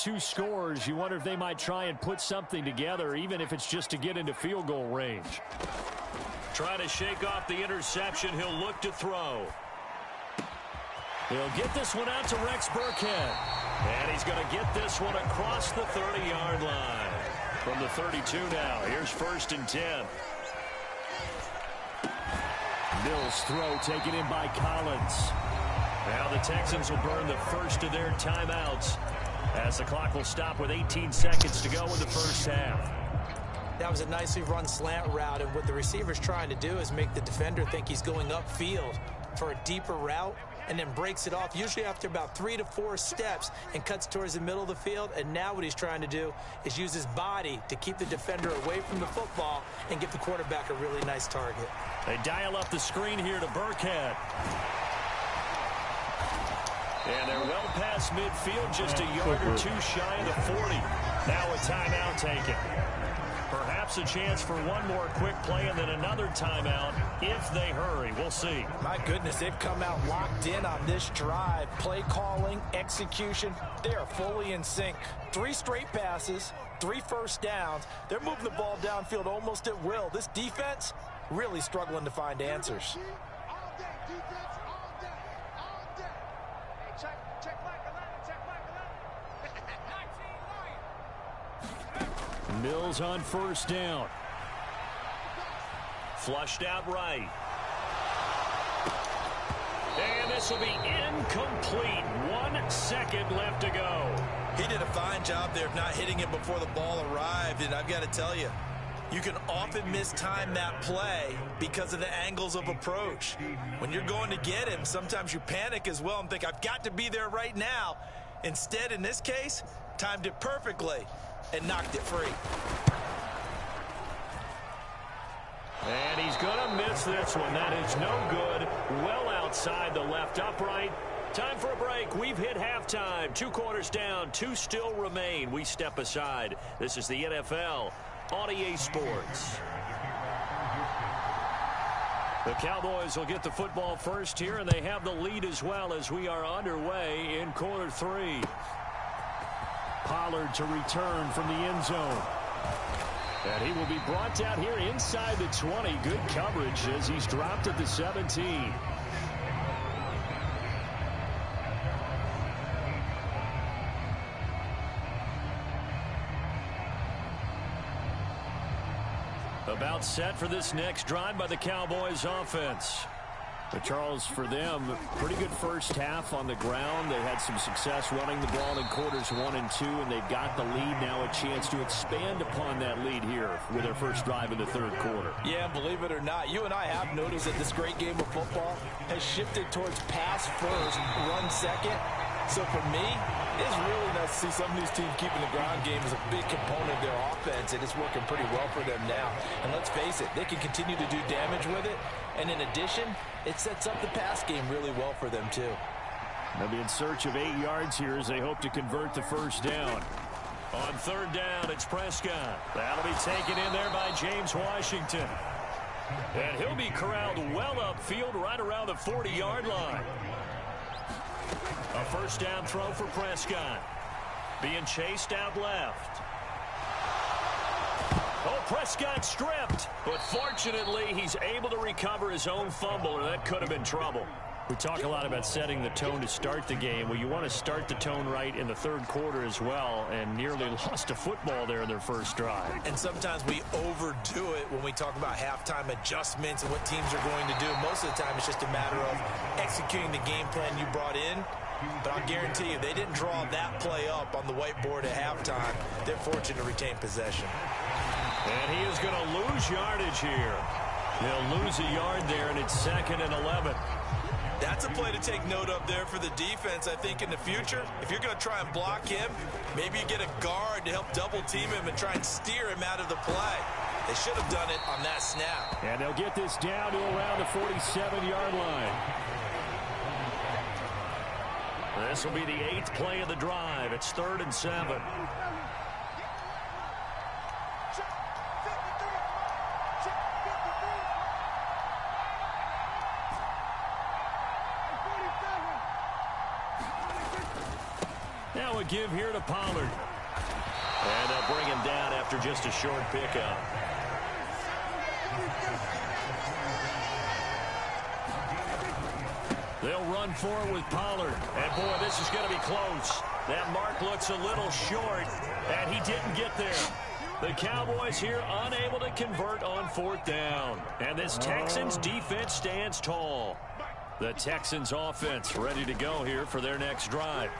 two scores, you wonder if they might try and put something together, even if it's just to get into field goal range. Trying to shake off the interception. He'll look to throw. He'll get this one out to Rex Burkhead. And he's going to get this one across the 30-yard line. From the 32 now. Here's 1st and 10. Mills' throw taken in by Collins. Now the Texans will burn the first of their timeouts as the clock will stop with 18 seconds to go in the first half. That was a nicely run slant route, and what the receiver's trying to do is make the defender think he's going upfield for a deeper route, and then breaks it off, usually after about 3 to 4 steps, and cuts towards the middle of the field. And now what he's trying to do is use his body to keep the defender away from the football and give the quarterback a really nice target. They dial up the screen here to Burkhead. And they're well past midfield, just a yard or two shy of the 40. Now a timeout taken. Perhaps a chance for one more quick play and then another timeout if they hurry. We'll see. My goodness, they've come out locked in on this drive. Play calling, execution, they are fully in sync. 3 straight passes, 3 first downs. They're moving the ball downfield almost at will. This defense really struggling to find answers. Mills on 1st down. Flushed out right. And this will be incomplete. 1 second left to go. He did a fine job there of not hitting it before the ball arrived, and I've got to tell you, you can often mistime that play because of the angles of approach. When you're going to get him, sometimes you panic as well and think, I've got to be there right now. Instead, in this case, timed it perfectly and knocked it free. And he's going to miss this one. That is no good. Well outside the left upright. Time for a break. We've hit halftime. 2 quarters down. 2 still remain. We step aside. This is the NFL on EA Sports. The Cowboys will get the football first here, and they have the lead as well as we are underway in quarter 3. Pollard to return from the end zone. And he will be brought down here inside the 20. Good coverage as he's dropped at the 17. About set for this next drive by the Cowboys offense. But Charles, for them, pretty good first half on the ground. They had some success running the ball in quarters 1 and 2, and they've got the lead now, a chance to expand upon that lead here with their first drive in the 3rd quarter. Yeah, believe it or not, you and I have noticed that this great game of football has shifted towards pass first, run second. So for me, it's really nice to see some of these teams keeping the ground game as a big component of their offense, and it's working pretty well for them now. And let's face it, they can continue to do damage with it. And in addition, it sets up the pass game really well for them, too. They'll be in search of 8 yards here as they hope to convert the first down. On 3rd down, it's Prescott. That'll be taken in there by James Washington. And he'll be corralled well upfield right around the 40-yard line. A first down throw for Prescott. Being chased out left. Oh, Prescott stripped. But fortunately, he's able to recover his own fumble, or that could have been trouble. We talk a lot about setting the tone to start the game. Well, you want to start the tone right in the 3rd quarter as well, and nearly lost a football there in their first drive. And sometimes we overdo it when we talk about halftime adjustments and what teams are going to do. Most of the time, it's just a matter of executing the game plan you brought in. But I'll guarantee you, they didn't draw that play up on the whiteboard at halftime. They're fortunate to retain possession. And he is going to lose yardage here. He'll lose a yard there, and it's 2nd and 11. That's a play to take note of there for the defense, I think, in the future. If you're going to try and block him, maybe you get a guard to help double-team him and try and steer him out of the play. They should have done it on that snap. And they'll get this down to around the 47-yard line. This will be the 8th play of the drive. It's 3rd and 7. a give here to Pollard. And they'll bring him down after just a short pickup. They'll run forward with Pollard. And, boy, this is going to be close. That mark looks a little short, and he didn't get there. The Cowboys here unable to convert on 4th down. And this Texans defense stands tall. The Texans offense ready to go here for their next drive.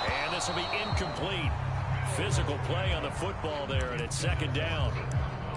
And this will be incomplete. Physical play on the football there, and it's 2nd down.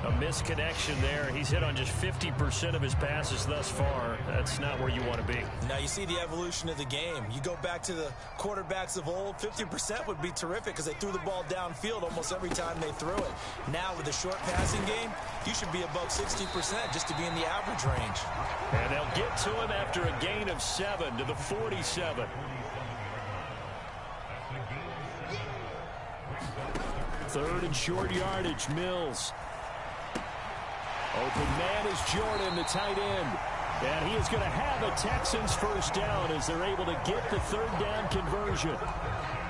A misconnection there. He's hit on just 50% of his passes thus far. That's not where you want to be. Now you see the evolution of the game. You go back to the quarterbacks of old, 50% would be terrific because they threw the ball downfield almost every time they threw it. Now with the short passing game, you should be above 60% just to be in the average range. And they'll get to him after a gain of 7 to the 47. Third and short yardage, Mills. Open man is Jordan, the tight end. And he is going to have a Texans first down as they're able to get the 3rd down conversion.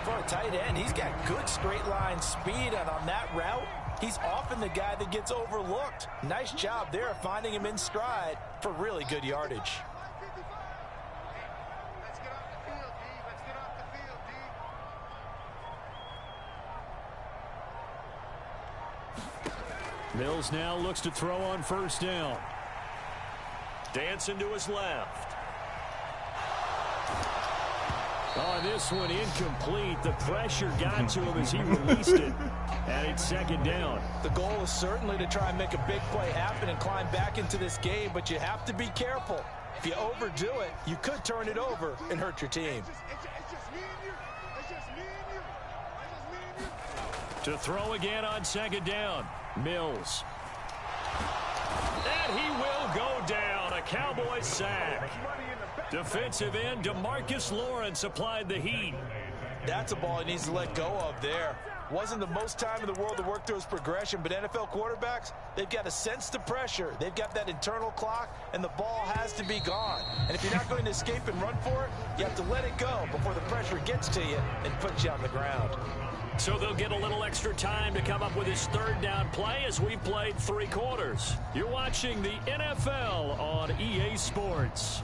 For a tight end, he's got good straight line speed, and on that route, he's often the guy that gets overlooked. Nice job there finding him in stride for really good yardage. Mills now looks to throw on 1st down. Dancing to his left. Oh, this one incomplete. The pressure got to him as he released it. And it's 2nd down. The goal is certainly to try and make a big play happen and climb back into this game, but you have to be careful. If you overdo it, you could turn it over and hurt your team. To throw again on 2nd down. Mills. And he will go down. A Cowboys sack. Defensive end DeMarcus Lawrence applied the heat. That's a ball he needs to let go of there. Wasn't the most time in the world to work through his progression, but NFL quarterbacks, they've got to sense the pressure. They've got that internal clock, and the ball has to be gone. And if you're not going to escape and run for it, you have to let it go before the pressure gets to you and puts you on the ground. So they'll get a little extra time to come up with his 3rd down play as we played 3 quarters. You're watching the NFL on EA Sports.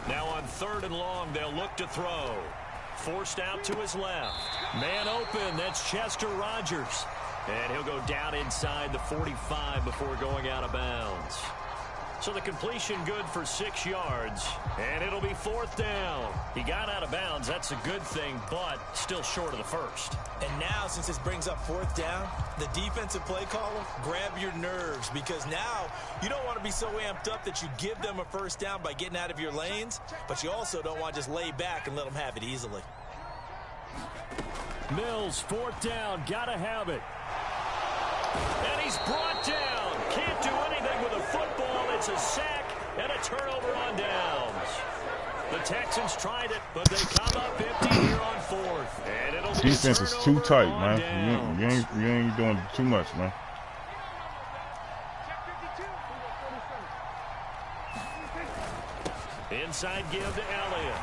Now on 3rd and long, they'll look to throw. Forced out to his left. Man open, that's Chester Rogers. And he'll go down inside the 45 before going out of bounds. So the completion good for 6 yards, and it'll be 4th down. He got out of bounds. That's a good thing, but still short of the 1st. And now, since this brings up 4th down, the defensive play caller, grab your nerves, because now you don't want to be so amped up that you give them a 1st down by getting out of your lanes, but you also don't want to just lay back and let them have it easily. Mills, 4th down, got to have it. And he's brought down. Can't do anything with a football. It's a sack and a turnover on downs. The Texans tried it, but they come up empty here on 4th. And it'll be defense is too tight, man. You ain't doing too much, man. Inside give to Elliott.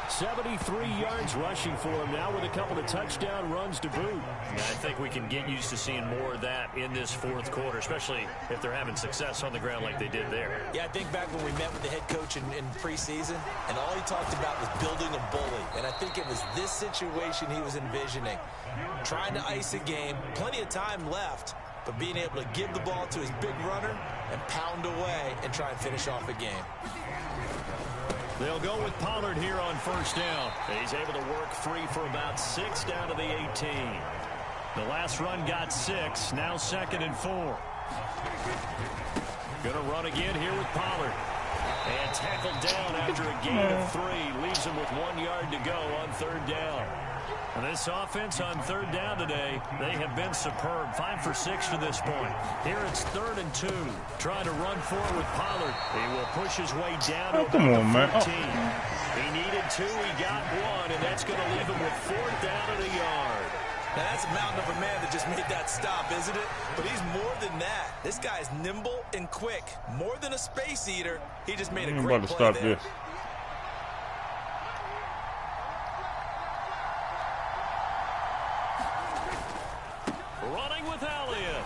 73 yards rushing for him now with a couple of touchdown runs to boot. I think we can get used to seeing more of that in this 4th quarter, especially if they're having success on the ground like they did there. Yeah, I think back when we met with the head coach in preseason, and all he talked about was building a bully. And I think it was this situation he was envisioning. Trying to ice a game, plenty of time left, but being able to give the ball to his big runner and pound away and try and finish off a game. They'll go with Pollard here on 1st down. He's able to work free for about 6 down to the 18. The last run got 6. Now 2nd and 4. Going to run again here with Pollard. And tackled down after a gain of 3. Leaves him with 1 yard to go on 3rd down. And this offense on 3rd down today, they have been superb. 5 for 6 to this point. Here it's 3rd and 2. Trying to run forward with Pollard. He will push his way down to about the 14. He needed 2. He got 1, and that's going to leave him with 4th down and a yard. Now, that's a mountain of a man that just made that stop, isn't it? But he's more than that. This guy's nimble and quick. More than a space eater. He just made a great play stop there. this. Running with Elliott.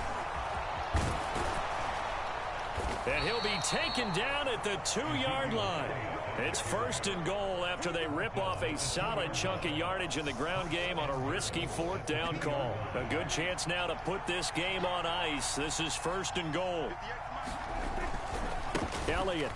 And he'll be taken down at the 2-yard line. It's 1st and goal after they rip off a solid chunk of yardage in the ground game on a risky 4th down call. A good chance now to put this game on ice. This is 1st and goal. Elliott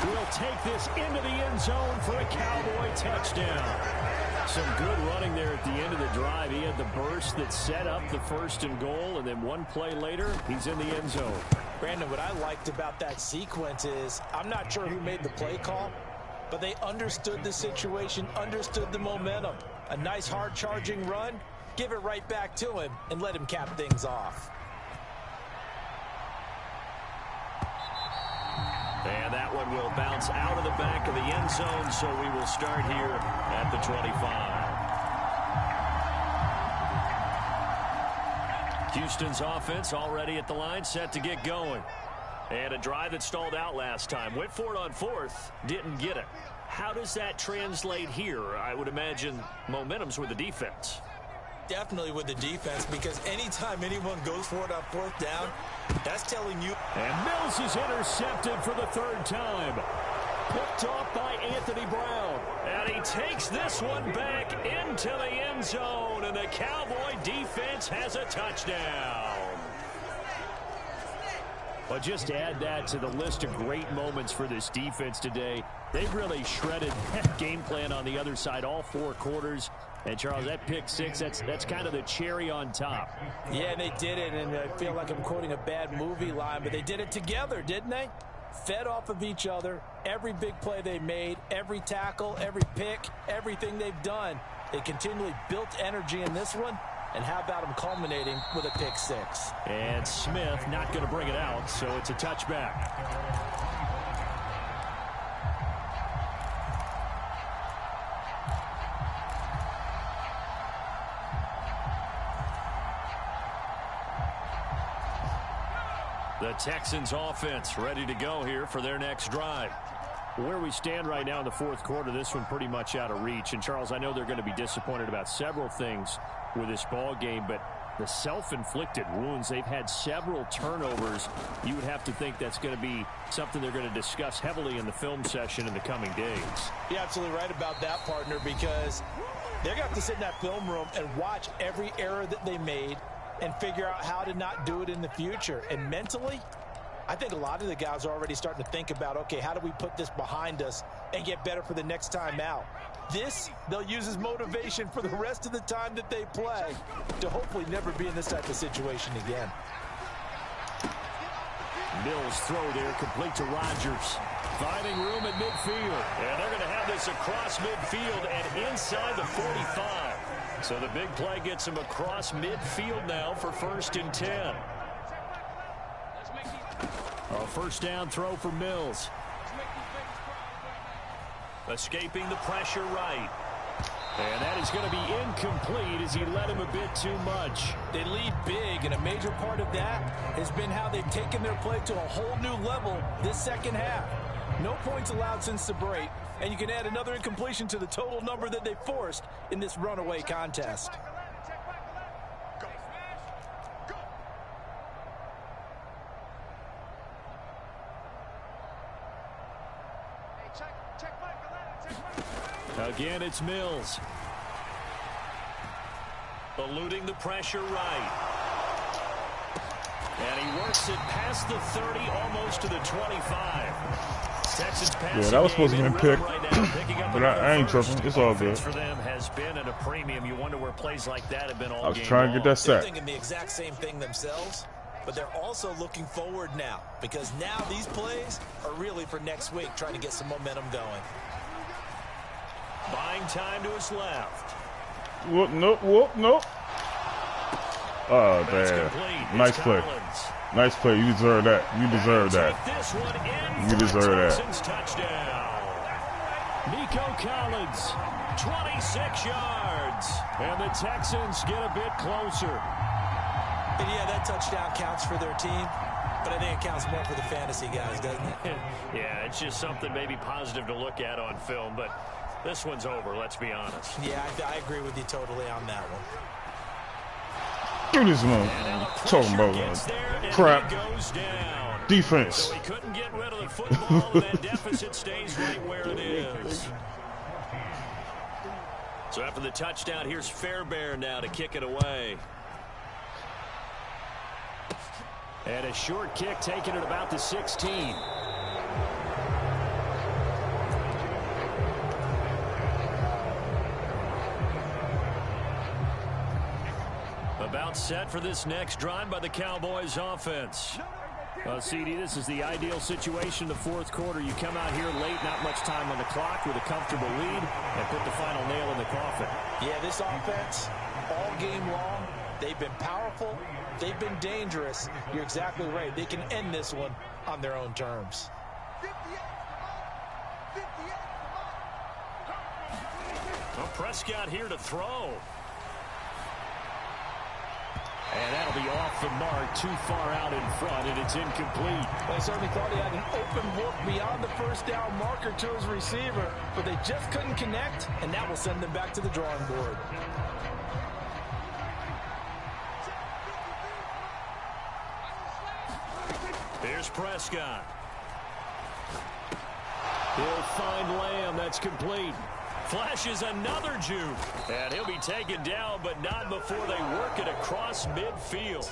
will take this into the end zone for a Cowboy touchdown. Some good running there at the end of the drive. He had the burst that set up the 1st and goal, and then one play later, he's in the end zone. Brandon, what I liked about that sequence is I'm not sure who made the play call, but they understood the situation, understood the momentum. A nice hard-charging run, give it right back to him, and let him cap things off. And that one will bounce out of the back of the end zone, so we will start here at the 25. Houston's offense already at the line, set to get going. And a drive that stalled out last time. Went for it on 4th, didn't get it. How does that translate here? I would imagine momentum's with the defense. Definitely with the defense, because anytime anyone goes for it on 4th down, that's telling you. And Mills is intercepted for the 3rd time. Picked off by Anthony Brown. And he takes this one back into the end zone, and the Cowboy defense has a touchdown. But just to add that to the list of great moments for this defense today, they've really shredded that game plan on the other side all 4 quarters. And, Charles, that pick 6, that's kind of the cherry on top. Yeah, they did it, and I feel like I'm quoting a bad movie line, but they did it together, didn't they? Fed off of each other, every big play they made, every tackle, every pick, everything they've done. They continually built energy in this one, and how about them culminating with a pick 6? And Smith not going to bring it out, so it's a touchback. The Texans offense ready to go here for their next drive. Where we stand right now in the 4th quarter, this one pretty much out of reach. And, Charles, I know they're going to be disappointed about several things with this ball game, but the self-inflicted wounds, they've had several turnovers. You would have to think that's going to be something they're going to discuss heavily in the film session in the coming days. You're absolutely right about that, partner, because they're going to have to sit in that film room and watch every error that they made and figure out how to not do it in the future. And mentally, I think a lot of the guys are already starting to think about, okay, how do we put this behind us and get better for the next time out? This, they'll use as motivation for the rest of the time that they play to hopefully never be in this type of situation again. Mills throw there, complete to Rodgers. Finding room at midfield. And they're going to have this across midfield and inside the 45. So the big play gets him across midfield now for 1st and 10. A 1st down throw for Mills. Escaping the pressure right. And that is going to be incomplete as he led him a bit too much. They lead big, and a major part of that has been how they've taken their play to a whole new level this second half. No points allowed since the break, and you can add another incompletion to the total number that they forced in this runaway contest. Again, it's Mills. Eluding the pressure right. And he works it past the 30, almost to the 25. Texans Yeah, that was supposed to be picked, but I ain't tripping. It's all good. For them has been at a premium. You wonder where plays like that have been all game. I was trying to get that They're sack. thinking the exact same thing themselves, but they're also looking forward now, because now these plays are really for next week, trying to get some momentum going. Buying time to his left. Whoop, nope, whoop, nope. Oh, damn. Nice play. Nice play. You deserve that. You deserve that. You deserve that. Nico Collins, 26 yards. And the Texans get a bit closer. And yeah, that touchdown counts for their team, but I think it counts more for the fantasy guys, doesn't it? Yeah, it's just something maybe positive to look at on film, but this one's over, let's be honest. Yeah, I agree with you totally on that one. Do this one. Talking about crap defense. So he couldn't get rid of the football, and that deficit stays right where it is. So after the touchdown, here's Fairbairn now to kick it away. And a short kick taken at about the 16. About set for this next drive by the Cowboys offense. CD, this is the ideal situation, the fourth quarter. You come out here late, not much time on the clock with a comfortable lead, and put the final nail in the coffin. Yeah, this offense, all game long, they've been powerful, they've been dangerous. You're exactly right. They can end this one on their own terms. Well, Prescott here to throw. And that'll be off the mark, too far out in front, and it's incomplete. Well, they certainly thought he had an open look beyond the first down marker to his receiver, but they just couldn't connect, and that will send them back to the drawing board. Here's Prescott. He'll find Lamb. That's complete. Flashes another juke. And he'll be taken down, but not before they work it across midfield.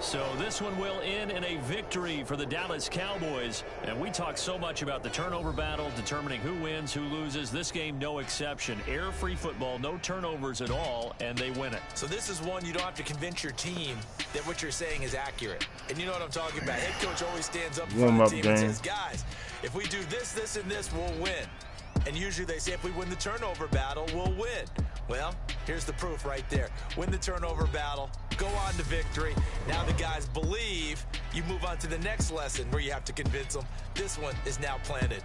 So this one will end in a victory for the Dallas Cowboys. And we talk so much about the turnover battle, determining who wins, who loses. This game, no exception. Error-free football, no turnovers at all, and they win it. So this is one you don't have to convince your team that what you're saying is accurate. And you know what I'm talking about. Head coach always stands up in front of the team and says, guys, if we do this, this, and this, we'll win. And usually they say if we win the turnover battle, we'll win. Well, here's the proof right there. Win the turnover battle, go on to victory. Now the guys believe. You move on to the next lesson where you have to convince them. This one is now planted.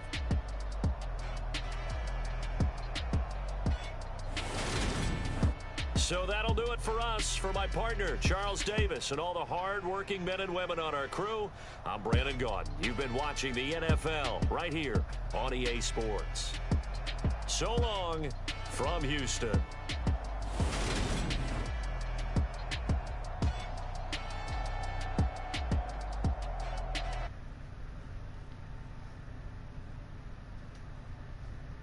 So that'll do it for us. For my partner, Charles Davis, and all the hard-working men and women on our crew, I'm Brandon Gaudin. You've been watching the NFL right here on EA Sports. So long from Houston.